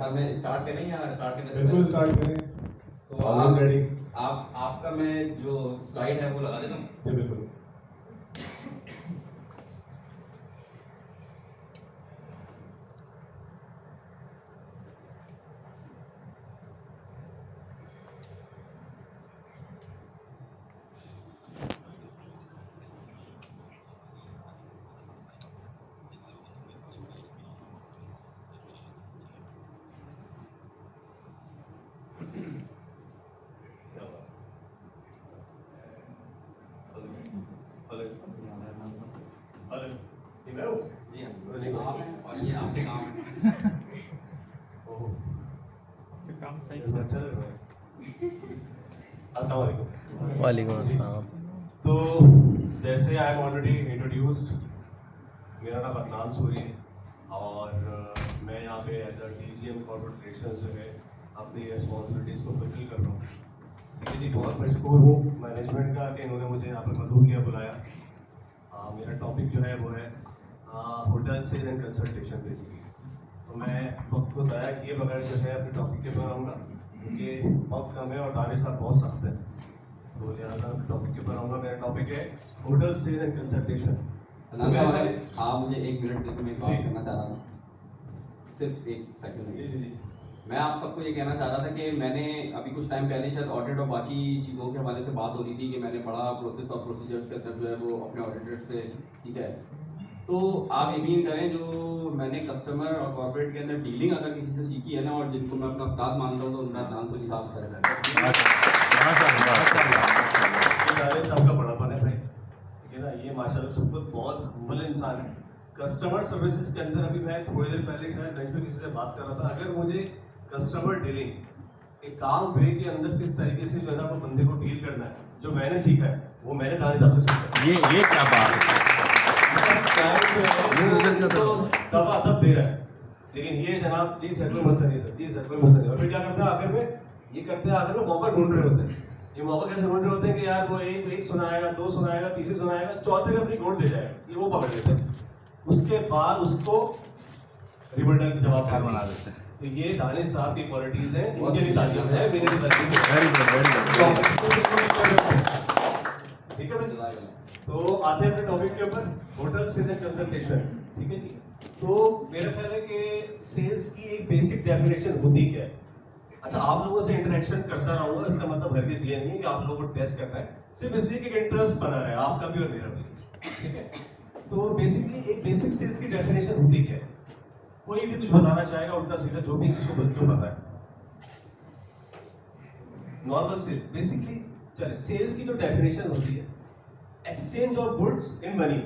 ख्याल में स्टार्ट करें या स्टार्ट करने से बिल्कुल स्टार्ट करें। तो ऑलवेज रेडी। आपका मैं जो स्लाइड है वो लगा देता हूँ। जी बिल्कुल। जी हाँ, आप हैं और ये आपके काम है। काम सही अच्छा लग रहा है। अस्सलाम वालेकुम। वालेकुम अस्सलाम। तो जैसे आई एम ऑलरेडी इंट्रोड्यूस्ड, मेरा नाम अदनान सूरी है और मैं यहाँ पे as a DGM corporate relations जो है अपनी रिस्पॉन्सिबिलिटीज़ को फुलफिल कर रहा हूँ। ठीक है जी, बहुत मशकूर हूँ मैनेजमेंट का कि इन्होंने मुझे यहाँ पर मदऊ किया, बुलाया। मेरा टॉपिक जो है वो है hotel sale and consultation basically. तो मैं वक्त को ज़ाया किए बगैर जो है अपने टॉपिक के पर आऊँगा, क्योंकि वक्त कम है और दाने साहब बहुत सख्त है, तो लिहाजा टॉपिक के पर आऊँगा। मेरा टॉपिक है होटल सेल एंड कंसल्टेशन। आप मुझे 1 मिनट देते, मैं एक बात करना चाह रहा था, सिर्फ 1 सेकंड। जी जी जी। मैं आप सबको ये कहना चाह रहा था कि मैंने अभी कुछ टाइम पहले शायद ऑडिट और बाकी चीज़ों के हवाले से बात हो रही थी कि मैंने बड़ा प्रोसेस और प्रोसीजर्स के अंदर जो है वो अपने ऑडिटर से सीखा है। तो आप यकीन करें, जो मैंने कस्टमर और कॉर्पोरेट के अंदर डीलिंग अगर किसी से सीखी है ना, और जिनको मैं अपना उस्ताद मानता हूँ, तो उनका नाम सूरी साहब सर है। साहब का बड़ापन है भाई, ठीक है ना। ये माशाल्लाह से खुद बहुत हम्बल इंसान है। कस्टमर सर्विसेज के अंदर अभी मैं थोड़ी देर पहले शायद बेंच पे किसी से बात कर रहा था, अगर मुझे कस्टमर डीलिंग एक काम वे के अंदर किस तरीके से जो है ना वो बंदे को डील करना है, जो मैंने सीखा है वो मैंने दानिश साहब से सीखा है। ये क्या बात है। तो दबा दब दे रहा है, लेकिन ये जनाब जी सर कोई मसला नहीं सर, जी सर कोई मसला नहीं। और फिर क्या करते हैं आखिर में, ये करते हैं आखिर में मौका ढूंढ रहे होते हैं। ये मौका कैसे ढूंढ रहे होते हैं कि यार वो एक सुनाएगा, 2 सुनाएगा, तीसरी सुनाएगा, चौथे में अपनी नोट दे जाएगा, ये वो पकड़ लेते हैं। उसके बाद उसको रिबर्टल जवाब बना देते हैं। तो ये दानिश साहब की क्वालिटीज हैं, इनके लिए तालियां हैं, मेरे लिए तालियां हैं। Very good. ठीक है भाई, तो आते हैं अपने टॉपिक के ऊपर, होटल सेल्स एंड कंसल्टेशन। ठीक है जी। तो मेरा ख्याल है कि सेल्स की एक बेसिक डेफिनेशन होती क्या है। अच्छा, आप लोगों से इंटरेक्शन करता रहूंगा, इसका मतलब हरगिज़ ये नहीं है कि आप लोगों को टेस्ट करना है, सिर्फ इसलिए कि इंटरेस्ट बना रहे आपका भी और मेरा भी। ठीक है, तो बेसिकली एक बेसिक सेल्स की डेफिनेशन होती क्या है। कोई भी कुछ बताना चाहेगा उल्टा सीधा, जो भी किसी को जो पता है। नॉर्मल सेल्स बेसिकली, चले सेल्स की जो डेफिनेशन होती है, exchange of goods in money,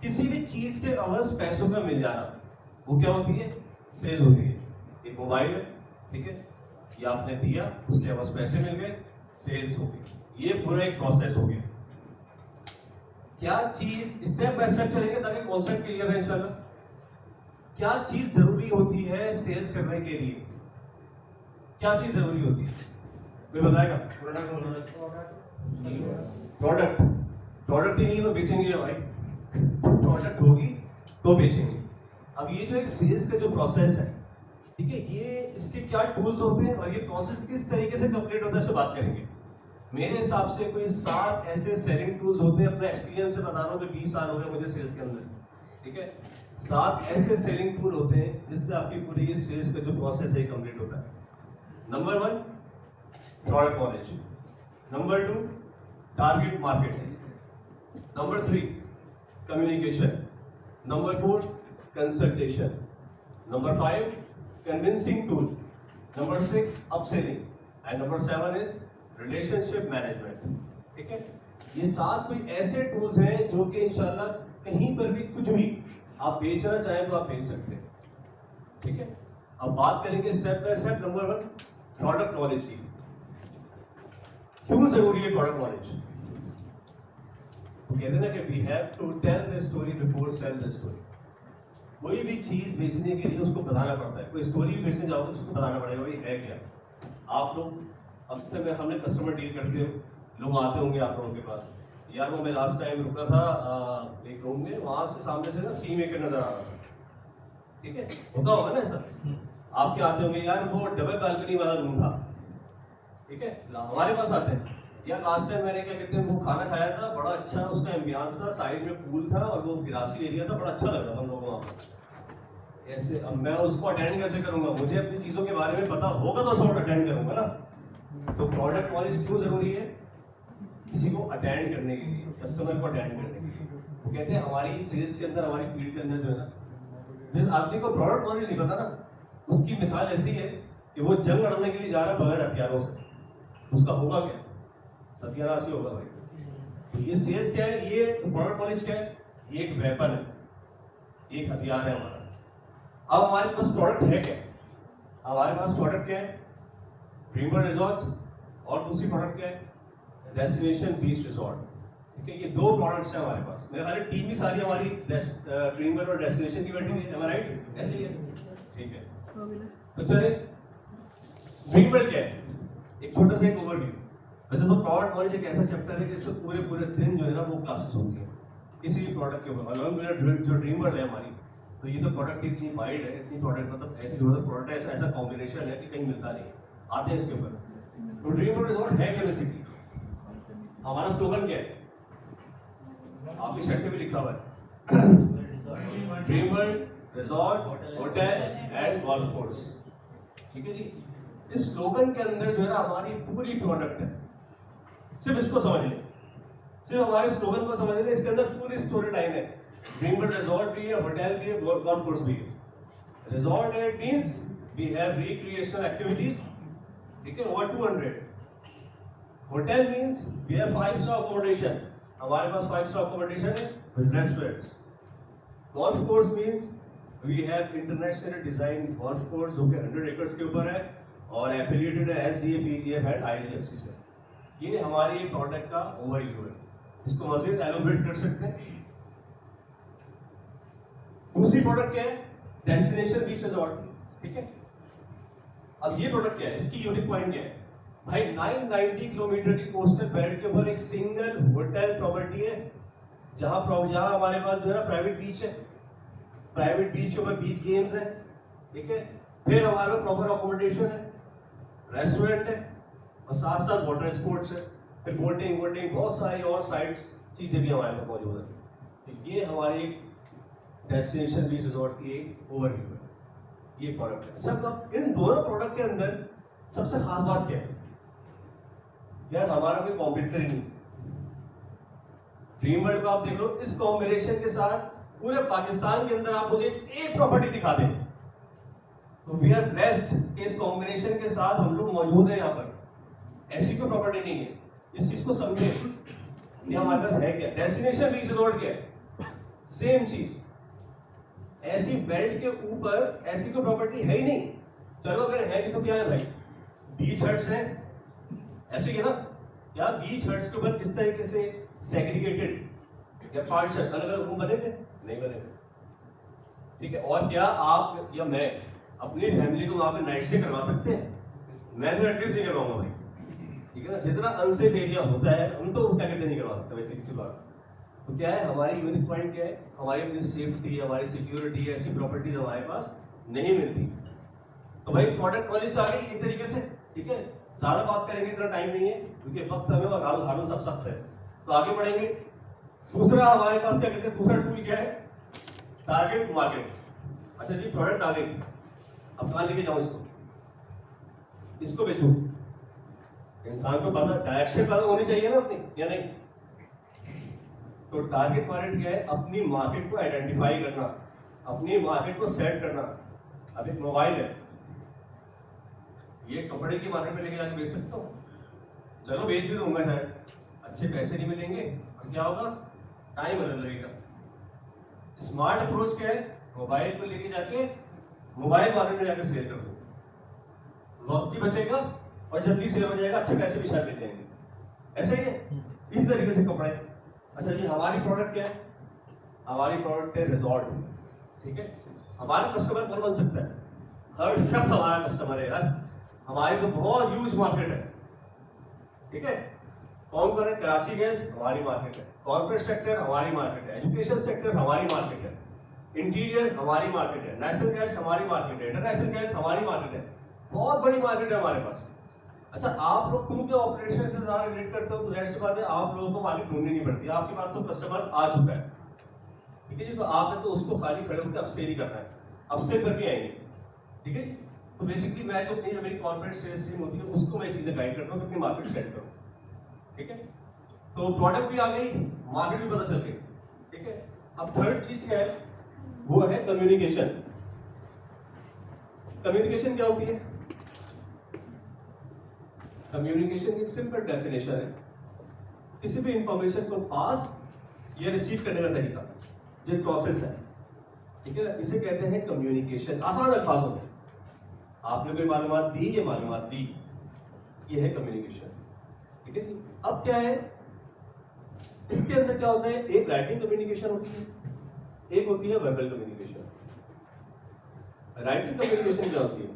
किसी भी चीज के अवज पैसों का मिल जाना, वो क्या होती है, सेल्स होती है। एक मोबाइल है, ठीक है, ये आपने दिया, उसके अवज पैसे मिल गए, सेल्स हो गई। ये पूरा एक प्रोसेस हो गया। क्या चीज, स्टेप बाय स्टेप चलेंगे ताकि कॉन्सेप्ट क्लियर है इंशाल्लाह। क्या चीज जरूरी होती है सेल्स करने के लिए, क्या चीज जरूरी होती है, कोई बताएगा। प्रोडक्ट, प्रोडक्ट ही नहीं तो बेचेंगे भाई, प्रोडक्ट होगी तो बेचेंगे। अब ये जो एक सेल्स का जो प्रोसेस है, ठीक है, ये इसके क्या टूल्स होते हैं और ये प्रोसेस किस तरीके से कंप्लीट होता है, इस पे बात करेंगे। मेरे हिसाब से कोई 7 ऐसे सेलिंग टूल्स होते हैं, अपने एक्सपीरियंस से बता रहा हूँ कि 20 साल हो गए मुझे सेल्स के अंदर, ठीक है। 7 ऐसे सेलिंग टूल होते हैं जिससे आपकी पूरी ये सेल्स का जो प्रोसेस है कंप्लीट होता है। Number 1 product knowledge, number 2 target market, number 3 communication, number 4 consultation, number 5 convincing tool, number 6 upselling and number 7 is relationship management. ठीक है, ये 7 कोई ऐसे टूल्स हैं जो कि इंशाल्लाह कहीं पर भी कुछ भी आप बेचना चाहें तो आप बेच सकते हैं। ठीक है, अब बात करेंगे step by step. Number 1 product knowledge की। क्यों जरूरी है प्रोडक्ट नॉलेज? कहते हैं ना कि we have to tell the story before sell the story. कोई भी चीज बेचने के लिए उसको बताना पड़ता है। कोई स्टोरी भी बेचने जाओगे तो उसको बताना पड़ेगा भाई है क्या। आप लोग अक्सर में हमने कस्टमर डील करते हो, लोग आते होंगे आप लोगों के पास, यार वो मैं लास्ट टाइम रुका था एक रूम में, वहां से सामने से ना सी मेकर नजर आ रहा था। ठीक है, होता होगा ना ऐसा। आपके आते होंगे यार वो डबल बालकनी वाला रूम था, ठीक है, हमारे पास आते हैं यार लास्ट टाइम मैंने क्या कहते हैं वो खाना खाया था, बड़ा अच्छा उसका एम्बियंस था, साइड में पूल था और वो ग्रासी एरिया था, बड़ा अच्छा लग रहा था हम लोगों को वहाँ पर। ऐसे अब मैं उसको अटेंड कैसे करूंगा, मुझे अपनी चीज़ों के बारे में पता होगा तो उसको अटेंड करूंगा ना। तो प्रोडक्ट नॉलेज क्यों जरूरी है, किसी को अटेंड करने के लिए, कस्टमर को अटेंड करने के लिए। वो कहते हैं हमारी सेल्स के अंदर, हमारी फील्ड के अंदर जो है ना, जिस आदमी को प्रोडक्ट नॉलेज नहीं पता ना, उसकी मिसाल ऐसी है कि वो जंग लड़ने के लिए जा रहा है बगैर हथियारों से, उसका होगा क्या, सत्यानाश ही होगा भाई। तो ये सेल्स क्या है, ये प्रोडक्ट नॉलेज क्या है, ये एक वेपन है, एक हथियार है हमारा। अब हमारे पास प्रोडक्ट है क्या, हमारे पास प्रोडक्ट क्या है, ड्रीम वर्ल्ड रिजॉर्ट, और दूसरी प्रोडक्ट क्या है, डेस्टिनेशन बीच रिजॉर्ट। ठीक है, ये दो प्रोडक्ट्स हैं हमारे पास। मेरे सारी टीम भी सारी हमारी ड्रीम वर्ल्ड और डेस्टिनेशन की बैठी है, राइट, ऐसे ही है, ठीक है। तो चले, ड्रीम वर्ल्ड क्या है, एक छोटा सा एक ओवरव्यू। वैसे तो प्रोडक्ट नॉलेज एक ऐसा चैप्टर है कि इसमें पूरे पूरे दिन जो है ना वो क्लासेस होती है किसी भी प्रोडक्ट के ऊपर। अलग जो ड्रीम वर्ल्ड है हमारी, तो ये तो प्रोडक्ट इतनी वाइड है, इतनी प्रोडक्ट मतलब ऐसी जो प्रोडक्ट है, ऐसा कॉम्बिनेशन है कि कहीं मिलता नहीं, आते हैं इसके ऊपर। तो ड्रीम वर्ल्ड रिजॉर्ट है क्या बेसिकली, हमारा स्लोगन क्या है, आपकी शर्ट पे भी लिखा हुआ है, dream world resort hotel and golf course. ठीक है जी, इस स्लोगन के अंदर जो है ना हमारी पूरी प्रोडक्ट है। सिर्फ इसको समझ लें, सिर्फ हमारे स्लोगन को समझ लें, इसके अंदर पूरी स्टोरी लाइन है। ड्रीम वर्ल्ड रिजॉर्ट भी है, होटल भी है, गोल्फ कोर्स भी है। रिजॉर्ट है means we have recreational activities, ठीक है, over 200। Hotel means we have 5 star accommodation, हमारे पास 5 स्टार अकोमोडेशन है with restaurants. Golf course means we have international design golf course जो कि 100 एकर्स के ऊपर है और एफिलिएटेड है एसडीए, पीजीएफ एंड आईजीएफसी से। ये हमारे प्रोडक्ट का ओवरव्यू है, इसको मजीद एलोबरेट कर सकते हैं। दूसरी प्रोडक्ट क्या है, डेस्टिनेशन बीच रिजॉर्ट, ठीक है। अब ये प्रोडक्ट क्या है, इसकी यूनिक पॉइंट क्या है भाई, 990 किलोमीटर की कोस्टल बेल्ट के ऊपर एक सिंगल होटल प्रॉपर्टी है, जहां हमारे पास जो है प्राइवेट बीच है, प्राइवेट बीच के ऊपर बीच गेम्स है, ठीक है। फिर हमारे पास प्रॉपर अकोमोडेशन है, रेस्टोरेंट है और साथ साथ वाटर स्पोर्ट्स है, फिर बोटिंग बहुत सारी और साइड चीजें भी हमारे पास मौजूद है। तो ये हमारी डेस्टिनेशन बीच रिजॉर्ट की एक ओवरव्यू है, ये प्रोडक्ट है। अच्छा, अब इन दोनों प्रोडक्ट के अंदर सबसे खास बात क्या है यार, हमारा कोई कॉम्पिटिटर ही नहीं। ड्रीम वर्ल्ड को आप देख लो, इस कॉम्बिनेशन के साथ पूरे पाकिस्तान के अंदर आप मुझे एक प्रॉपर्टी दिखा दें तो वी आर ब्लेस्ड, इस कॉम्बिनेशन के साथ हम लोग मौजूद हैं यहाँ पर। ऐसी कोई प्रॉपर्टी नहीं है, इस चीज को समझे, ये हमारे पास है क्या, डेस्टिनेशन बीच रिजॉर्ट क्या है, सेम चीज, ऐसी बेल्ट के ऊपर ऐसी कोई प्रॉपर्टी है ही नहीं। चलो अगर है भी तो क्या है भाई, बीच हट्स हैं, ऐसे ही है ना, क्या बीच हट्स के ऊपर इस तरीके से सेग्रीगेटेड या पार्टीशन अलग अलग रूम बने थे, नहीं बने थे, ठीक है। और क्या आप या मैं अपनी फैमिली को वहां पे नाइट स्टे करवा सकते हैं, मैं तो एटलीस्ट नहीं करवाऊंगा भाई, ठीक है ना। जितना अनसेफ एरिया होता है हम तो क्या कहते नहीं करवा सकते वैसे किसी बात। तो क्या है हमारी यूनिक पॉइंट क्या है, हमारी अपनी सेफ्टी, हमारी सिक्योरिटी, ऐसी प्रॉपर्टीज हमारे पास नहीं मिलती। तो भाई प्रोडक्ट नॉलेज आ गई एक तरीके से, ठीक है। ज्यादा बात करेंगे, इतना टाइम नहीं है क्योंकि वक्त हमें और हारून सब सख्त है, तो आगे बढ़ेंगे। दूसरा हमारे पास क्या कहते हैं, दूसरा टूल क्या है, टारगेट मार्केट। अच्छा जी, प्रोडक्ट आ गई, अब कहां लेके जाऊं इसको बेचूं, इंसान को पता डायरेक्शन पता होनी चाहिए ना अपनी, या नहीं। तो टारगेट मार्केट क्या है, अपनी मार्केट को आइडेंटिफाई करना, अपनी मार्केट को सेट करना। अब एक मोबाइल है, ये कपड़े की मार्केट में लेके जाके बेच सकता हूँ, चलो बेच भी दूंगा शायद, अच्छे पैसे नहीं मिलेंगे और क्या होगा, टाइम अलग लगेगा। स्मार्ट अप्रोच क्या है, मोबाइल को लेके जाके मोबाइल मार्केट में जाकर सेल कर दो, वक्त भी बचेगा और जल्दी सेल हो जाएगा, अच्छे पैसे भी शायद मिल जाएंगे, ऐसे ही है। इस तरीके से कपड़े। अच्छा जी, हमारी प्रोडक्ट क्या है, हमारी प्रोडक्ट है रिजॉर्ट, ठीक है। हमारा कस्टमर कौन बन सकता है, हर शख्स हमारा कस्टमर है यार, हमारी तो बहुत ह्यूज मार्केट है, ठीक है। कौन कौन है, कराची गैस हमारी मार्केट है, कॉर्पोरेट सेक्टर हमारी मार्केट है, एजुकेशन सेक्टर हमारी मार्केट है, इंटीरियर हमारी मार्केट है, नेशनल गैस हमारी मार्केट है, इंटरनेशनल गैस हमारी मार्केट है, बहुत बड़ी मार्केट है हमारे पास। अच्छा, आप लोग उनके ऑपरेशन से ज्यादा रिलेट करते हो तो जाहिर सी बात है आप लोगों को मार्केट ढूंढनी नहीं पड़ती, आपके पास तो कस्टमर आ चुका है, ठीक है जी। तो आपने तो उसको खाली खड़े होकर अपसेल ही करना है, अपसेल करके आएंगे, ठीक है। तो बेसिकली मैं जो अपनी मेरी कॉर्पोरेट सेल्स टीम होती है उसको मैं चीजें गाइड करता हूँ कि अपनी मार्केट सेट करो, ठीक है। तो प्रोडक्ट भी आ गई, मार्केट भी पता चल गई, ठीक है। अब थर्ड चीज है वो है कम्युनिकेशन। कम्युनिकेशन क्या होती है? कम्युनिकेशन एक सिंपल डेफिनेशन है, किसी भी इंफॉर्मेशन को पास या रिसीव करने का तरीका, जो प्रोसेस है, ठीक है। इसे कहते हैं कम्युनिकेशन। आसान अल्फाजों में आपने कोई मालूमात दी, ये मालूमात दी, ये है कम्युनिकेशन, ठीक है जी। अब क्या है इसके अंदर, क्या होता है, एक राइटिंग कम्युनिकेशन होती है, एक होती है वर्बल कम्युनिकेशन। राइटिंग कम्युनिकेशन क्या होती है?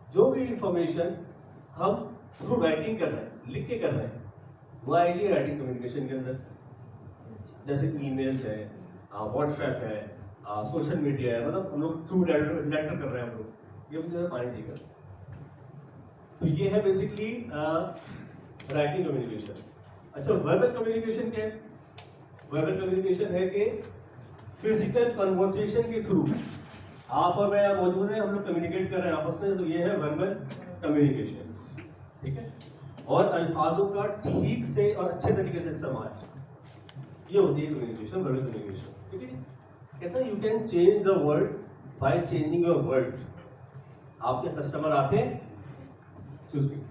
जो भी इंफॉर्मेशन हम थ्रू राइटिंग कर रहे हैं, लिख के कर रहे हैं, वो आएगी राइटिंग कम्युनिकेशन के अंदर। जैसे ईमेल्स है, व्हाट्सएप है, सोशल मीडिया है, मतलब हम लोग थ्रू लेटर कर रहे हैं हम लोग, ये मुझे पानी देगा। तो ये है बेसिकली राइटिंग कम्युनिकेशन। अच्छा, वर्बल कम्युनिकेशन क्या है? वर्बल कम्युनिकेशन है कि फिजिकल कन्वर्सेशन के थ्रू आप और मैं यहाँ मौजूद हैं, हम लोग कम्युनिकेट कर रहे हैं आपस में, तो ये है वर्बल कम्युनिकेशन, ठीक है। और अल्फाजों का ठीक से और अच्छे तरीके से इस्तेमाल, ये होती है कम्युनिकेशन, वर्बल कम्युनिकेशन, ठीक है। कहता है you can change the world by changing your word. आपके कस्टमर आते हैं, एक्सक्यूज मी,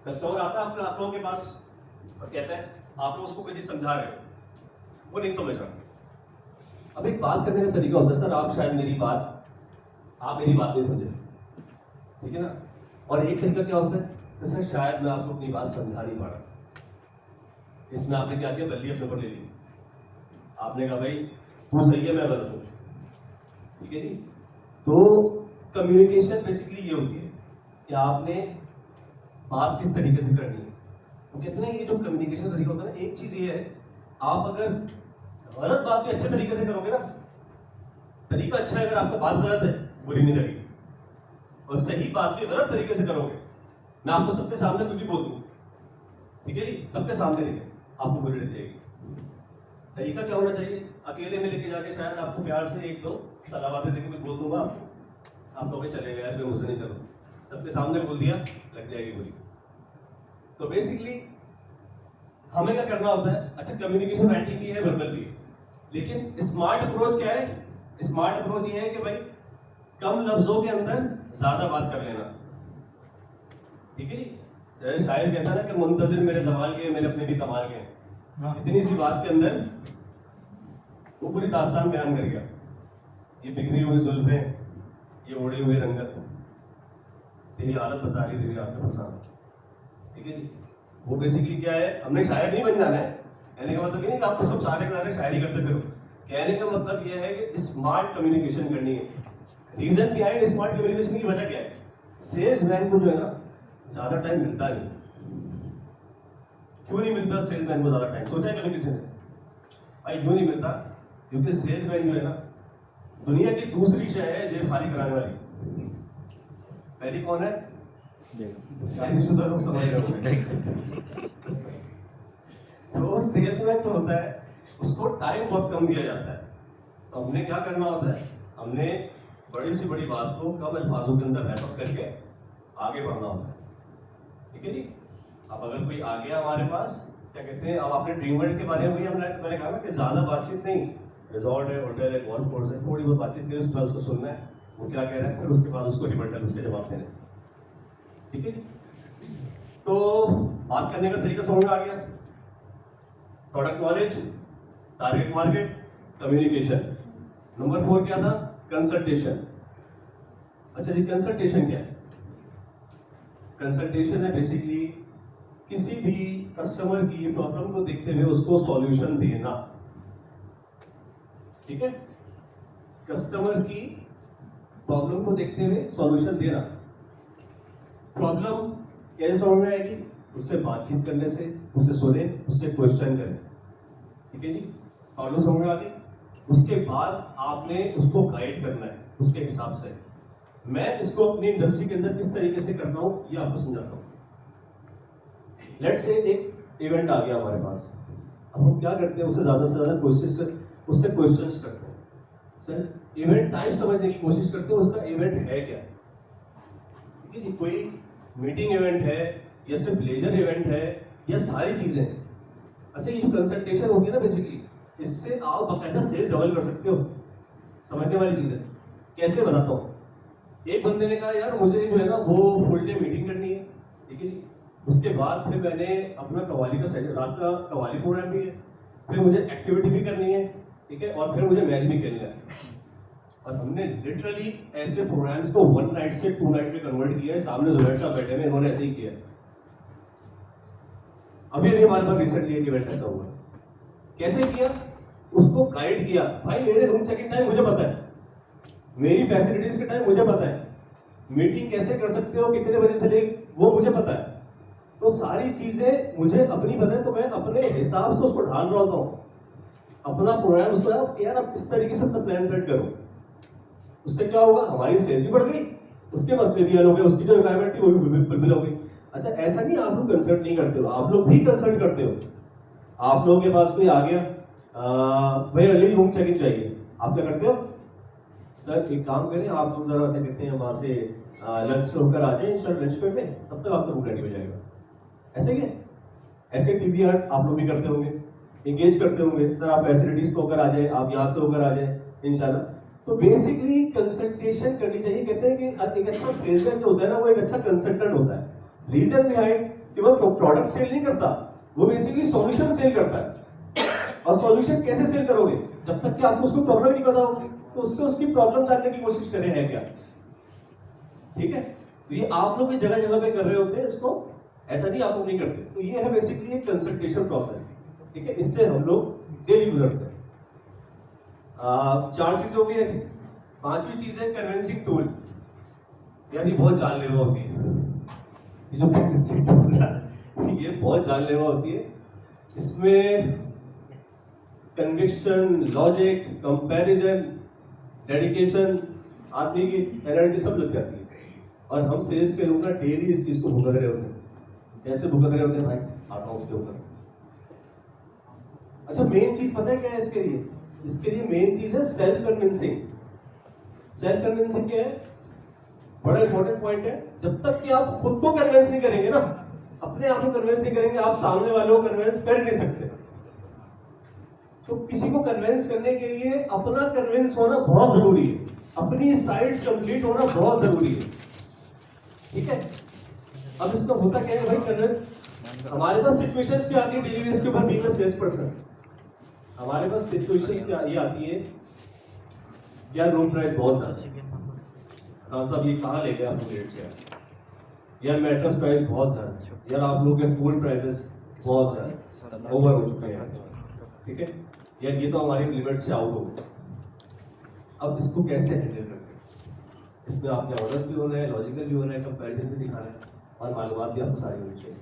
कस्टमर आता है आप लोगों के पास और कहता है आप लोग उसको कोई चीज समझा रहे हो, वो नहीं समझ रहा। अब एक बात करने का तरीका होता है, सर आप शायद मेरी बात नहीं समझे, ठीक है ना। और एक तरीका क्या होता है, तो सर शायद मैं आपको अपनी बात समझा नहीं पा रहा। इसमें आपने क्या किया, बल्ली अपने ऊपर ले ली, आपने कहा भाई तू सही है मैं गलत हूं, ठीक है जी। तो कम्युनिकेशन बेसिकली ये होती है कि आपने बात किस तरीके से करनी है। वो कहते हैं ये जो कम्युनिकेशन तरीका होता है ना, एक चीज ये है, आप अगर गलत बात भी अच्छे तरीके से करोगे ना, तरीका अच्छा है, अगर आपको बात गलत है बुरी नहीं लगेगी, और सही बात भी गलत तरीके से करोगे, मैं आपको सबके सामने कुछ भी बोल दूं, ठीक है जी, सबके सामने देंगे आपको बुरी लग जाएगी। तरीका क्या होना चाहिए, अकेले में लेके जाके शायद आपको प्यार से एक दो सलाह बातें देके कुछ बोल दूंगा आप कहोगे चले गए यार, मुझसे नहीं चलो, सबके सामने बोल दिया, लग जाएगी बुरी। तो बेसिकली हमें क्या करना होता है, अच्छा कम्युनिकेशन राइटिंग भी है, वर्बल भी है, लेकिन स्मार्ट अप्रोच क्या है? स्मार्ट अप्रोच ये है कि भाई कम लफ्जों के अंदर ज्यादा बात कर लेना, ठीक है जी। जैसे शायर कहता है ना कि मुंतजिर मेरे जमाल के मेरे अपने भी कमाल के, इतनी सी बात के अंदर वो पूरी दास्तान बयान कर गया। ये बिखरी हुई जुल्फें, ये उड़ी हुई रंगत, तेरी हालत बता रही तेरी आंखें पसंद, ठीक है जी। वो बेसिकली क्या है, हमने शायर नहीं बन जाना है, कहने का मतलब ये नहीं कि आपको सब सारे गाने शायरी करते फिरो, कहने का मतलब ये है कि स्मार्ट कम्युनिकेशन करनी है। रीजन बिहाइंड स्मार्ट कम्युनिकेशन की वजह क्या है, सेल्स मैन को जो है ना ज्यादा टाइम मिलता नहीं। क्यों नहीं मिलता सेल्स मैन को ज्यादा टाइम, सोचा है कभी किसी ने? भाई क्यों नहीं मिलता, क्योंकि सेल्स मैन जो है ना दुनिया की दूसरी शय है जेब खाली कराने वाली। पहली कौन है? लोग समझ रहे होंगे। तो सेल्समैन जो होता है उसको टाइम बहुत कम दिया जाता है, तो हमने क्या करना होता है, हमने बड़ी से बड़ी बात को कम अल्फाजों के अंदर रैप अप करके आगे बढ़ना होता है, ठीक है जी। अब अगर कोई आ गया हमारे पास, क्या कहते हैं, अब आपने ड्रीम वर्ल्ड के बारे में भी मैंने कहा ना कि ज्यादा बातचीत नहीं, रिजॉर्ट है, होटल है, गोल्फ कोर्स है, थोड़ी बहुत बातचीत करें, उसके बाद उसको सुनना है वो क्या कह रहा है, फिर उसके बाद उसको रिबटल उसके जवाब देने, ठीक है जी। तो बात करने का तरीका समझ में आ गया, product knowledge, target market, communication. Number 4 क्या था? कंसल्टेशन। अच्छा जी, कंसल्टेशन क्या है? कंसल्टेशन है बेसिकली किसी भी कस्टमर की प्रॉब्लम को देखते हुए उसको सॉल्यूशन देना, ठीक है। कस्टमर की प्रॉब्लम को देखते हुए सॉल्यूशन देना। प्रॉब्लम कैसे समझ में आएगी? उससे बातचीत करने से, उससे सुने, उससे क्वेश्चन करें, ठीक है जी, प्रॉब्लम समझ में आ गई। उसके बाद आपने उसको गाइड करना है उसके हिसाब से। मैं इसको अपनी इंडस्ट्री के अंदर किस तरीके से करता हूँ ये आपको समझाता हूँ। लेट्स से एक इवेंट आ गया हमारे पास, अब हम क्या करते हैं, उससे ज़्यादा से ज़्यादा उससे क्वेश्चंस करते हैं। सर इवेंट टाइम समझने की कोशिश करते हैं, उसका इवेंट है क्या, ठीक है जी, कोई मीटिंग इवेंट है या सिर्फ लेजर इवेंट है या सारी चीज़ें हैं। अच्छा, ये जो कंसल्टेशन होती है ना बेसिकली, इससे आप बाकायदा सेल्स डबल कर सकते हो। समझने वाली चीज़ है, कैसे बताता हूँ। एक बंदे ने कहा यार मुझे जो है ना वो फुल डे मीटिंग करनी है, ठीक है जी। उसके बाद फिर मैंने अपना कवाली का सेशन, रात का कवाली प्रोग्राम भी है, फिर मुझे एक्टिविटी भी करनी है, ठीक है, और फिर मुझे मैच भी खेलना है। और हमने लिटरली ऐसे प्रोग्राम्स को 1 नाइट से 2 नाइट में कन्वर्ट किया है। सामने जुबैर साहब बैठे हैं, इन्होंने ऐसे ही किया है। अभी हमारे पास रिसेंटली एक इवेंट ऐसा हुआ। कैसे किया, उसको गाइड किया। भाई मेरे रूम चेक इन टाइम मुझे पता है, मेरी फैसिलिटीज के टाइम मुझे पता है, मीटिंग कैसे कर सकते हो, कितने बजे से ले, वो मुझे पता है। तो सारी चीजें मुझे अपनी पता है, तो मैं अपने हिसाब से उसको ढाल रहा होता हूँ अपना प्रोग्राम। उसको यार आप इस तरीके से अपना प्लान सेट करो। उससे क्या होगा, हमारी सेल भी बढ़ गई, उसके मसले भी हल हो गए, उसकी जो रिक्वायरमेंट थी वो भी फुलफिल हो गई। अच्छा, ऐसा नहीं आप लोग कंसल्ट नहीं करते हो, आप लोग भी कंसल्ट करते हो। आप लोगों के पास कोई आ गया, भाई अर्ली रूम चेक इन चाहिए, आप क्या करते हो, सर एक काम करें आप लोग जरा क्या कहते हैं वहां से लंच से होकर आ जाए सर, लंच पे में तब तक आपका रूम रेडी हो जाएगा। ऐसे ही है, ऐसे पीबीआर आप लोग भी करते होंगे, एंगेज करते होंगे, सर आप फैसिलिटीज को होकर आ जाए, आप यहाँ से होकर आ जाए इंशाल्लाह। तो बेसिकली कंसल्टेशन करनी चाहिए। कहते हैं कि एक अच्छा सेल्समैन जो होता है ना, वो एक अच्छा कंसल्टेंट होता है। रीजन बिहाइंड कि वो प्रोडक्ट सेल नहीं करता, वो बेसिकली सॉल्यूशन सेल करता है। और सॉल्यूशन कैसे सेल करोगे, जब तक कि आपको उसको प्रॉब्लम नहीं पता होगी, तो उससे उसकी प्रॉब्लम जानने की कोशिश करें है क्या, ठीक है। तो ये आप लोग भी जगह जगह पे कर रहे होते हैं इसको, ऐसा नहीं आप लोग नहीं करते। तो ये है बेसिकली एक कंसल्टेशन प्रोसेस, ठीक है, इससे हम लोग डेली गुजरते हैं। 4 चीजें हो गई थी। 5वीं चीज है कन्विंसिंग टूल। यार ये बहुत जानलेवा होती है, ये जो कन्विंसिंग टूल है ये बहुत जानलेवा होती है। इसमें कन्विक्शन, लॉजिक, कंपैरिजन, डेडिकेशन, आदमी की एनर्जी सब लग जाती है। और हम सेल्स के लोग ना डेली इस चीज को भुगत रहे होते हैं। कैसे भुगत रहे होते हैं भाई, आता हूं उसके ऊपर। अच्छा, मेन चीज पता है क्या है इसके लिए, इसके लिए मेन चीज है सेल्फ कन्विंसिंग। सेल्फ कन्विंसिंग क्या है, बड़ा इंपॉर्टेंट पॉइंट है। जब तक कि आप खुद को कन्विंस नहीं करेंगे ना, अपने आप को कन्विंस नहीं करेंगे, आप सामने वालों को कन्विंस कर नहीं सकते। तो किसी को कन्विंस करने के लिए अपना कन्विंस होना बहुत जरूरी है, अपनी साइड्स कंप्लीट होना बहुत जरूरी है, ठीक है। अब इसका होता क्या है भाई, कन्विंस हमारे पास सिचुएशंस क्या आती है डेली बेस के ऊपर बीइंग अ सेल्स पर्सन। हमारे पास सिचुएशंस क्या ये आती है, यार रूम प्राइस बहुत ज्यादा है, साहब ये कहाँ ले गए आप लोग रेट से, यार मैट्रेस प्राइस बहुत ज्यादा है, यार आप लोग के फूड प्राइसेस बहुत ज्यादा ओवर हो चुके हैं, ठीक है, यार ये तो हमारी लिमिट से आउट हो गए। अब इसको कैसे हैंडल करते हैं, इसमें आपने ऑर्डर्स भी होना है, लॉजिकल भी होना है, कंपैरिजन भी दिखाना है, और मालूमात भी आपको सारी होनी चाहिए।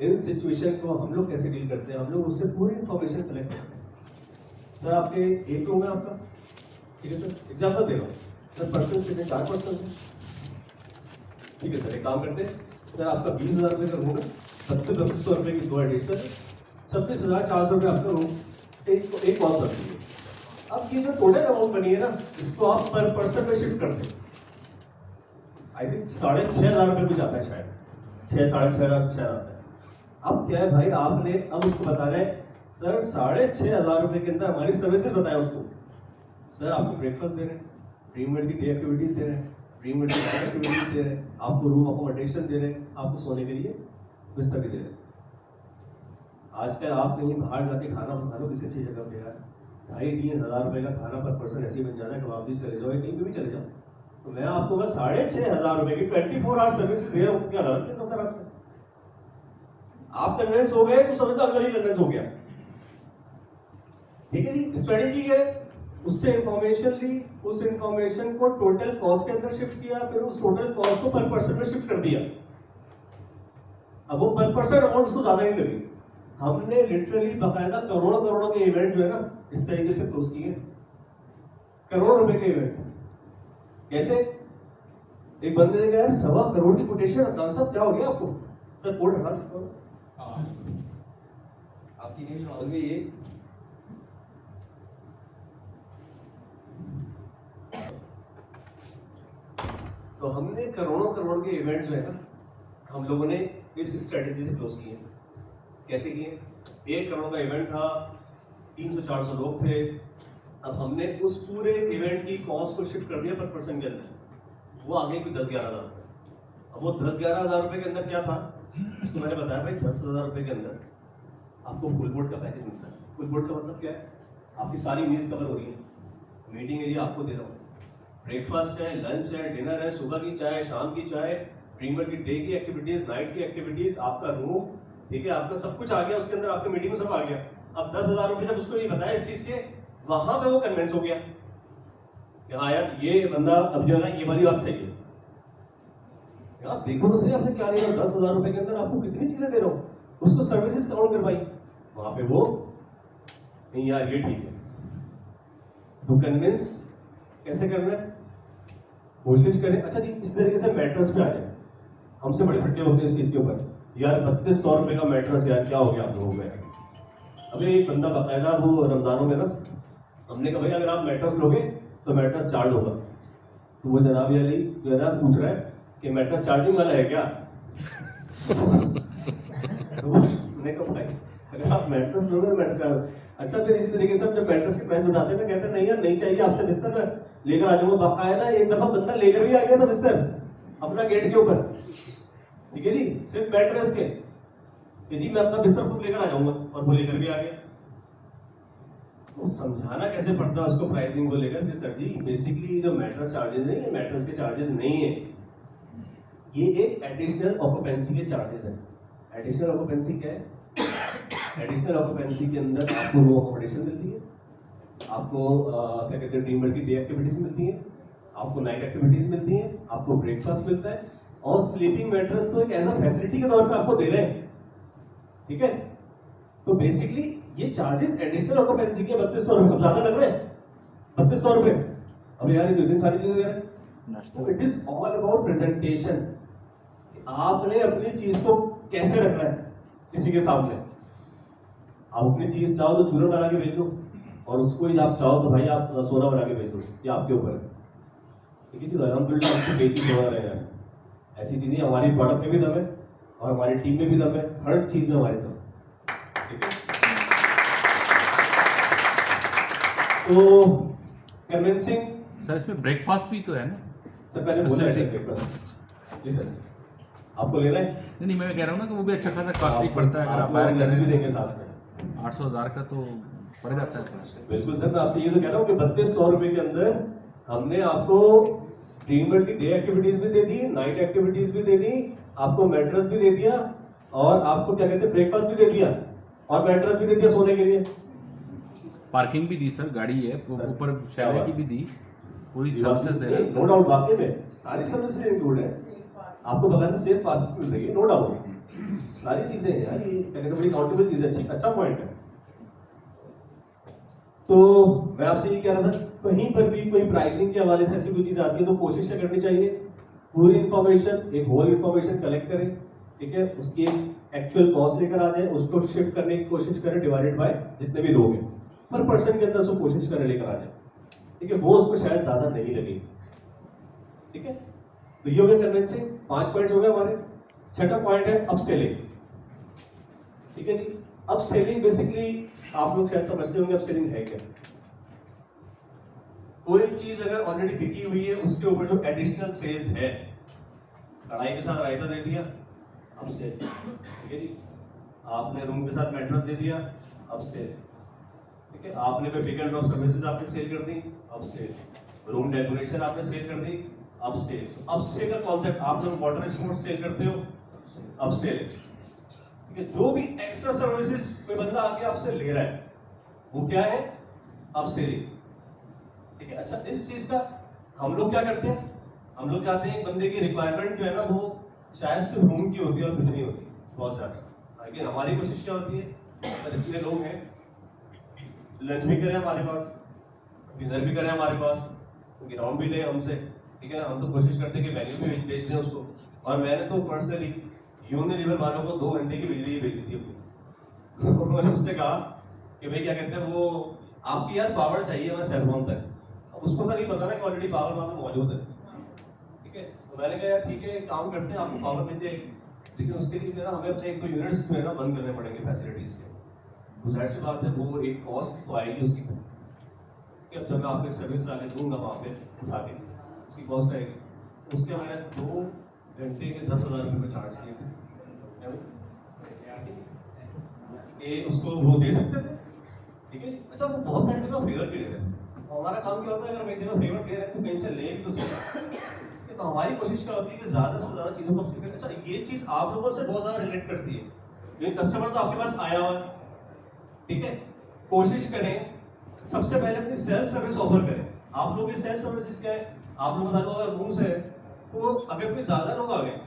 इन सिचुएशन को हम लोग कैसे डील करते हैं, हम लोग उससे पूरी इंफॉर्मेशन कलेक्ट करते हैं। सर आपके एक रूम है आपका, ठीक है सर, एग्जाम्पल दे रहा हूँ सर, पर्सन कितने 4 पर्सन है, ठीक है सर, एक काम करते हैं सर, आपका 20,000 रुपये का रूम है, 3200 रुपये की 2 एडिशन, 26,400 रुपये आपका रूम एक कॉल कर दीजिए। अब ये जो टोटल अमाउंट बनी है ना, इसको आप पर पर्सन में शिफ्ट करते हैं, आई थिंक 6,500 रुपये कुछ आता है, शायद 6,500 शायद आता है। अब क्या है भाई, आपने अब उसको बता रहे हैं सर 6,500 रुपये के अंदर हमारी सर्विसेज बताया उसको, सर आपको ब्रेकफास्ट दे रहे हैं, ड्रीमवर्ल्ड की डे एक्टिविटीज दे रहे हैं, ड्रीमवर्ल्ड की नाइट एक्टिविटीज दे रहे हैं, आपको रूम अकोमोडेशन दे रहे हैं, आपको सोने के लिए बिस्तर भी दे रहे हैं। आजकल आप कहीं बाहर जाके खाना खा लो किसी अच्छी जगह पे, यार 2,500-3,000 रुपये का खाना पर पर्सन ऐसे ही बन जाता है, कबाब जी चले जाओ, कहीं पे भी चले जाओ। तो मैं आपको बस 6,500 रुपये की 24 आवर सर्विसेज दे रहा हूँ, क्या गलत है सर आपसे? आप कन्विंस हो गए तो समझो अंदर ही कन्विंस हो गया, ठीक है जी। स्ट्रेटेजी है, उससे इंफॉर्मेशन ली, उस इंफॉर्मेशन को टोटल कॉस्ट के अंदर शिफ्ट किया, फिर उस टोटल कॉस्ट को पर पर्सन में शिफ्ट कर दिया। अब वो पर पर्सन अमाउंट उसको ज्यादा नहीं लगी, हमने लिटरली बकायदा करोड़ों करोड़ों के इवेंट जो है ना इस तरीके से क्लोज किए, करोड़ों रुपए के इवेंट। कैसे? एक बंदे ने कहा 1.25 करोड़ की कोटेशन, अब्दान साहब क्या हो गया आपको? सर कोड हटा सकता हूँ आपकी नहीं मांग गई ये। तो हमने करोड़ों करोड़ के इवेंट जो है ना हम लोगों ने इस स्ट्रेटेजी से क्लोज किए। कैसे किए? 1 करोड़ का इवेंट था, 300-400 लोग थे। अब हमने उस पूरे इवेंट की कॉस्ट को शिफ्ट कर दिया पर पर्सन के अंदर, वो आ गई कोई 10-11 हज़ार रुपये। अब वो 10-11 हज़ार रुपये के अंदर क्या था, उसको मैंने बताया भाई 10,000 रुपये के अंदर आपको फुल बोर्ड का पैकेज मिलता है। फुल बोर्ड का मतलब क्या है? आपकी सारी मील्स कवर हो रही है, मीटिंग एरिया आपको दे रहा हूँ, ब्रेकफास्ट है, लंच है, डिनर है, सुबह की चाय, शाम की चाय, ड्रीमर की डे की एक्टिविटीज, नाइट की एक्टिविटीज, आपका रूम, ठीक है, आपका सब कुछ आ गया उसके अंदर, आपके मीटिंग में सब आ गया। अब 10,000 रुपये जब उसको ये बताया इस चीज के, वहां पे वो कन्विंस हो गया कि हाँ यार ये बंदा अब जो है ना ये वाली बात सही है। आप देखो तो सही आपसे क्या ले रहा हूँ, 10,000 रुपये के अंदर आपको कितनी चीजें दे रहा हूँ, उसको सर्विसेज काउंट करवाई, वहां पे वो नहीं यार ये ठीक है। तो कन्विंस कैसे करना है, कोशिश करें। अच्छा जी, इस तरीके से मैट्रेस पे आ जाए, हमसे बड़े फट्टे होते हैं इस चीज के ऊपर, यार 3200 रुपए का मैट्रेस, यार क्या हो गया आप लोगों में। अभी एक बंदा बकायदा वो रमजानों में ना, हमने कहा भाई अगर आप मैट्रेस लोगे तो मैट्रेस चार्ज होगा। तो वो जनाब अली जो है ना पूछ रहा है कि मैट्रेस चार्जिंग वाला है क्या? तो मैंने कहा भाई अगर आप मैट्रेस लोगे तो मैट्रेस चार्ज। अच्छा, फिर इसी तरीके से जब मैट्रेस की प्राइस बताते हैं ना, कहते हैं नहीं यार नहीं चाहिए, आपसे बिस्तर लेकर आ जाऊंगा। बाकायदा एक दफा बंदा लेकर भी आ गया था बिस्तर अपना गेट के ऊपर, ठीक है जी, सिर्फ मैट्रेस के, कि जी मैं अपना बिस्तर खुद लेकर आ जाऊंगा, और वो लेकर भी आ गया। तो समझाना कैसे पड़ता है उसको प्राइसिंग को लेकर कि सर जी बेसिकली जो मैट्रेस चार्जेस नहीं है, मैट्रेस के चार्जेस नहीं है, ये एक एडिशनल ऑक्यूपेंसी के चार्जेस है। एडिशनल ऑक्यूपेंसी क्या है? एडिशनल ऑक्यूपेंसी के अंदर आपको रूम अकोमोडेशन मिलती है, आपको क्या कहते हैं ड्रीमर की डे एक्टिविटीज मिलती है, आपको नाइट एक्टिविटीज मिलती है, आपको ब्रेकफास्ट मिलता है, और स्लीपिंग मैट्रेस तो एक एज अ फैसिलिटी के तौर पे आपको दे रहे हैं, ठीक है। तो बेसिकली ये चार्जेस एडिशनल ऑक्यूपेंसी के 3200 रुपए, अब ज्यादा लग रहे हैं 3200 रुपए, अब यार ये इतनी सारी चीजें दे रहे हैं। It is all about presentation, आपने अपनी चीज को कैसे रखना है किसी के सामने। आप अपनी चीज चाहो तो चूरन बना के बेच दो, और उसको ही आप चाहो तो भाई आप सोना बना के बेच दो, ये आपके ऊपर है, ठीक है जी। अल्हम्दुलिल्लाह आपको बेची सोना रहे हैं, ऐसी चीजें हमारी प्रोडक्ट में भी दम है और हमारी टीम में भी दम है, हर चीज में हमारी दम, ठीक है। तो कन्विंसिंग सर इसमें ब्रेकफास्ट भी तो है ना? सर पहले बोला है ब्रेकफास्ट जी सर, आपको लेना है? नहीं मैं कह रहा हूँ ना कि वो भी अच्छा खासा कॉस्टली पड़ता है, अगर आप बाहर बाहर भी देंगे साथ में 800,000 का तो पड़ जाता है। बिल्कुल सर, मैं आपसे ये तो कह रहा हूँ कि 3200 रुपए के अंदर हमने आपको ड्रीमर की डे एक्टिविटीज भी दे दी, नाइट एक्टिविटीज भी दे दी, आपको मैट्रेस भी दे दिया, और आपको क्या कहते हैं ब्रेकफास्ट भी दे दिया, और मैट्रेस भी दे दिया सोने के लिए, पार्किंग भी दी सर, गाड़ी है ऊपर शहर की भी दी, पूरी सर्विसेज दे रहे हैं। नो डाउट, वाकई में सारी सर्विसेज इंक्लूड है, आपको बगैर सेफ पार्किंग मिल रही है, नो डाउट, सारी चीजें हैं यार, ये क्या कहते हैं बड़ी काउंटेबल चीज है, अच्छा पॉइंट है। तो मैं आपसे ये कह रहा था, कहीं पर भी कोई प्राइसिंग के हवाले से ऐसी कोई चीज आती है तो कोशिश करनी चाहिए पूरी इंफॉर्मेशन, एक होल इंफॉर्मेशन कलेक्ट करें, ठीक है, उसकी एक एक्चुअल कॉस्ट लेकर आ जाए, उसको शिफ्ट करने की कोशिश करें डिवाइडेड बाय जितने भी लोग हैं, पर पर्सन के अंदर उसको कोशिश करें लेकर आ जाए, ठीक है, वो उसको शायद ज्यादा नहीं लगेगी, ठीक है। तो ये हो गया कन्विंसिंग, 5 पॉइंट्स हो गए हमारे। छठा पॉइंट है अपसेलिंग, ठीक है जी। अपसेलिंग बेसिकली आप लोग शायद समझते होंगे अपसेलिंग है क्या। कोई चीज अगर ऑलरेडी बिकी हुई है उसके ऊपर जो एडिशनल सेल्स है, कढ़ाई के साथ रायता दे दिया, अपसेल, ठीक है जी। आपने रूम के साथ मैट्रेस दे दिया, अपसेल, ठीक है। आपने कोई पिक एंड ड्रॉप सर्विसेज आपने सेल कर दी, अपसेल। रूम डेकोरेशन आपने सेल कर दी, अपसेल। अपसेल का कॉन्सेप्ट, आप जब वाटर स्पोर्ट्स सेल करते हो, अपसेल, ठीक है। जो भी एक्स्ट्रा सर्विसेज कोई बंदा आके आपसे ले रहा है वो क्या है, अपसेलिंग, ठीक है। अच्छा, इस चीज का हम लोग क्या करते हैं, हम लोग चाहते हैं एक बंदे की रिक्वायरमेंट जो है ना वो शायद सिर्फ रूम की होती है और कुछ नहीं होती बहुत ज्यादा, लेकिन हमारी कोशिश क्या होती है अगर इतने लोग हैं, लंच भी करें हमारे पास, डिनर भी करें हमारे पास, ग्राउंड भी लें हमसे, ठीक है ना। हम तो कोशिश करते हैं कि मेन्यू भी बेच दें उसको। और मैंने तो पर्सनली यूनिलीवर वालों को 2 घंटे की बिजली बेची थी अपनी। उन्होंने मुझसे कहा कि भाई क्या कहते हैं वो, आपकी यार पावर चाहिए हमें सेलफोन तक। अब उसको तो नहीं पता ना कि ऑलरेडी पावर वहाँ पे मौजूद है, ठीक है। तो मैंने कहा यार ठीक है, एक काम करते हैं, आपको पावर मिल जाएगी, लेकिन उसके लिए ना हमें अपने 1-2 यूनिट्स जो है ना बंद करने पड़ेंगे फैसिलिटीज के। तो जाहिर सी बात है वो एक कॉस्ट तो आएगी उसकी, कि अब जब मैं आपको सर्विस ला के दूंगा वहाँ पे उठा के, उसकी कॉस्ट आएगी। उसके मैंने 2 घंटे के 10,000 रुपये चार्ज किए थे कि उसको वो दे सकते थे, ठीक है। अच्छा, वो बहुत सारी जगह फेवर भी दे रहे थे। तो हमारा काम क्या होता है, अगर हम एक जगह फेवर दे रहे हैं तो कहीं से ले भी तो सकते। तो हमारी कोशिश क्या होती है कि ज़्यादा से ज़्यादा चीज़ों को अपसेल करें। अच्छा, ये चीज़ आप लोगों से बहुत ज़्यादा रिलेट करती है, लेकिन कस्टमर तो आपके पास आया हुआ है, ठीक है। कोशिश करें सबसे पहले अपनी सेल्फ सर्विस ऑफर करें। आप लोगों की सेल्फ सर्विस क्या है, आप लोगों का अगर रूम्स है तो अगर कोई ज्यादा लोग आ गए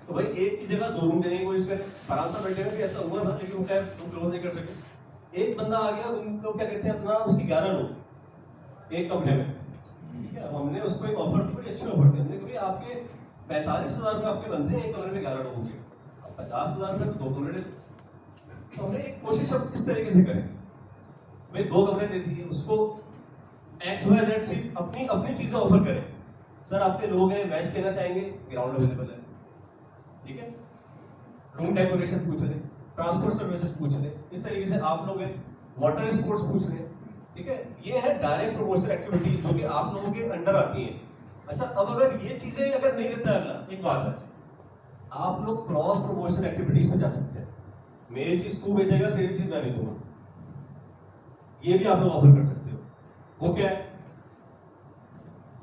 तो भाई एक की जगह 2 रूम देने की कोशिश करें। फरांसा बैठे में भी ऐसा हुआ था, लेकिन वो खैर रूम क्लोज नहीं कर सके। एक बंदा आ गया, रूम को क्या कहते हैं अपना, उसकी 11 लोग एक कमरे में, ठीक है। हमने उसको एक ऑफर दी, बड़ी अच्छी ऑफर दी हमने, क्योंकि आपके 45,000 रुपये आपके बनते हैं एक कमरे में 11 लोगों के, 50,000 रुपये तो 2 कमरे। तो हमने एक कोशिश अब इस तरीके से करें, भाई 2 कमरे दे दिए उसको, XYZ सी अपनी अपनी चीजें ऑफर करें। सर आपके लोग हैं, मैच खेलना चाहेंगे, ग्राउंड अवेलेबल है, ठीक है। रूम डेकोरेशन पूछ लें, ट्रांसपोर्ट सर्विसेज पूछ लें, इस तरीके से आप लोग हैं, वाटर स्पोर्ट्स पूछ लें, ठीक है। ये है डायरेक्ट प्रमोशन एक्टिविटी जो कि आप लोगों के अंडर आती है। अच्छा, अब अगर ये चीजें अगर नहीं देता है, एक बात है, आप लोग क्रॉस प्रमोशन एक्टिविटीज में जा सकते हैं। मेरी चीज तू बेचेगा, तेरी चीज मैं बेचूंगा, ये भी आप लोग ऑफर कर सकते हो। वो क्या है,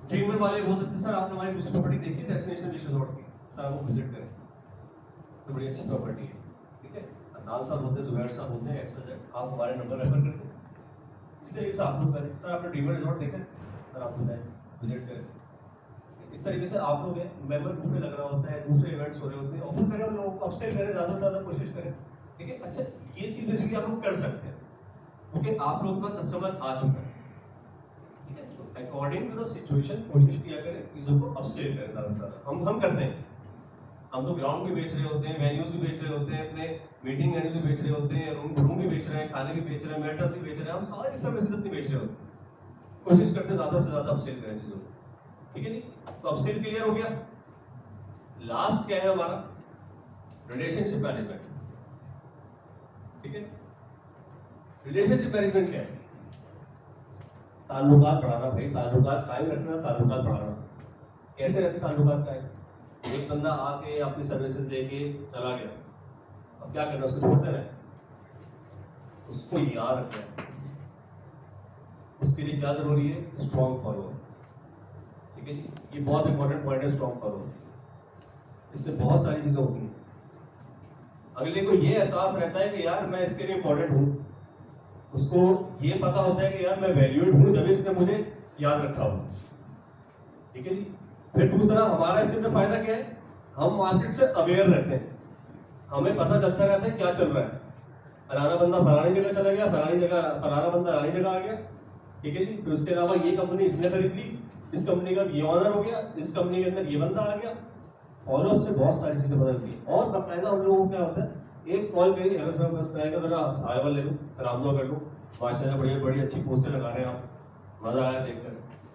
ड्रीमर वाले हो सकते हैं, सर आपने हमारी दूसरी प्रॉपर्टी देखी है डेस्टिनेशन बीच रिजॉर्ट की, सर आप वो विजिट करें, तो बड़ी अच्छी प्रॉपर्टी है, ठीक है। अदनान साहब होते हैं, जुबैर साहब होते हैं, XYZ, आप हमारे नंबर रेफर करते हैं। इस तरीके से आप लोग करें, सर आपने ड्रीमर रिजॉर्ट देखा है, सर आप बताएं, विजिट करें। इस तरीके से आप लोग हैं, मेंबर ग्रुप में लग रहा होता है, दूसरे इवेंट्स हो रहे होते हैं, ऑफर करें उन लोगों को, अपसेल करें, ज़्यादा से ज़्यादा कोशिश करें, ठीक है। अच्छा, ये चीज़ बेसिकली आप लोग कर सकते हैं, क्योंकि आप लोगों का कस्टमर आ चुका है, ठीक है। तो अकॉर्डिंग टू द सिचुएशन कोशिश किया करें, चीज़ों को अपसेल करें ज़्यादा से ज़्यादा। हम करते हैं, हम तो ग्राउंड भी बेच रहे होते हैं, वेन्यूज भी बेच रहे होते हैं, अपने मीटिंग वेन्यूज भी बेच रहे होते हैं, रूम भी बेच रहे हैं, खाने भी बेच रहे हैं, मेटर्स भी बेच रहे हैं, हम सारी सर्विसेज अपनी बेच रहे होते हैं। कोशिश करते हैं ज़्यादा से ज़्यादा अपसेल करें चीज़ों को, ठीक है जी। तो अपसेल क्लियर हो गया। लास्ट क्या है हमारा, रिलेशनशिप मैनेजमेंट, ठीक है। रिलेशनशिप मैनेजमेंट क्या है, ताल्लुकात बढ़ाना भाई, ताल्लुकात कायम रखना, ताल्लुकात बढ़ाना। कैसे रहते ताल्लुकात कायम, एक बंदा आके अपनी सर्विसेज लेके चला गया, अब क्या करना, उसको छोड़ देना है, उसको याद रखना है। उसके लिए क्या जरूरी है, स्ट्रॉन्ग फॉलोअर, ठीक है जी। ये बहुत इंपॉर्टेंट पॉइंट है, स्ट्रॉन्ग फॉलोअर। इससे बहुत सारी चीजें होती हैं। अगले को ये एहसास रहता है कि यार मैं इसके लिए इंपॉर्टेंट हूँ, उसको ये पता होता है कि यार मैं वैल्यूड हूँ जब इसने मुझे याद रखा हो, ठीक है जी। फिर दूसरा हमारा इसके अंदर फायदा क्या है, हम मार्केट से अवेयर रहते हैं, हमें पता चलता रहता है क्या चल रहा है। फलाना बंदा फलानी जगह चला गया, फलानी जगह फलाना बंदा फलानी जगह आ गया, ठीक है जी। फिर उसके अलावा ये कंपनी इसने खरीद ली, इस कंपनी का ये ऑनर हो गया, इस कंपनी के अंदर ये बंदा आ गया, फॉलोअप से बहुत सारी चीजें बदलती है। और बाकायदा हम लोगों को क्या होता है, एक कॉल करिए, अगर सर बस मैं जरा हाई लेवल ले लूँ, सलाम दुआ कर लूँ, माशाल्लाह बड़ी अच्छी पोस्टें लगा रहे हैं आप, मजा आया देखकर,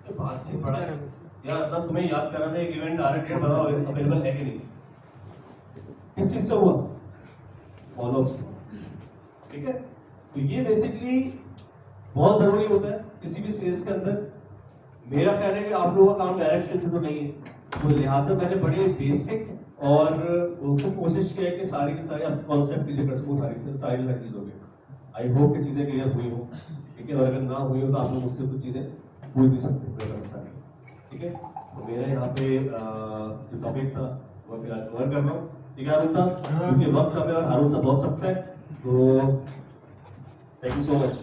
तो बातचीत बड़ा है यार। अपना तुम्हें याद कर रहा था, एक इवेंट आ रहा है, डेट बताओ अवेलेबल है कि नहीं, किस चीज से हुआ, फॉलोअप से, ठीक है। तो ये बेसिकली बहुत जरूरी होता है किसी भी सेल्स के अंदर। मेरा ख्याल है कि आप लोगों का काम डायरेक्ट सेल्स तो नहीं है, तो लिहाजा मैंने बड़े बेसिक और उनको कोशिश किया है कि सारी की सारी आप कॉन्सेप्ट क्लियर कर सकूँ सारी चीज़ों के। आई होप कि चीज़ें क्लियर हुई हो, ठीक है। और अगर ना हुई हो तो आप लोग मुझसे कुछ चीज़ें पूछ भी सकते हैं, कोई समस्या नहीं, ठीक है। तो मेरा यहाँ पे जो टॉपिक था वो फिलहाल कवर कर रहा हूँ, ठीक है हारून साहब, क्योंकि वक्त आप हारून साहब बहुत सकता है, तो थैंक यू सो मच।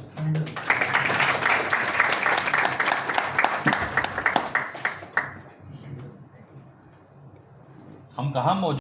हम कहाँ मौजूद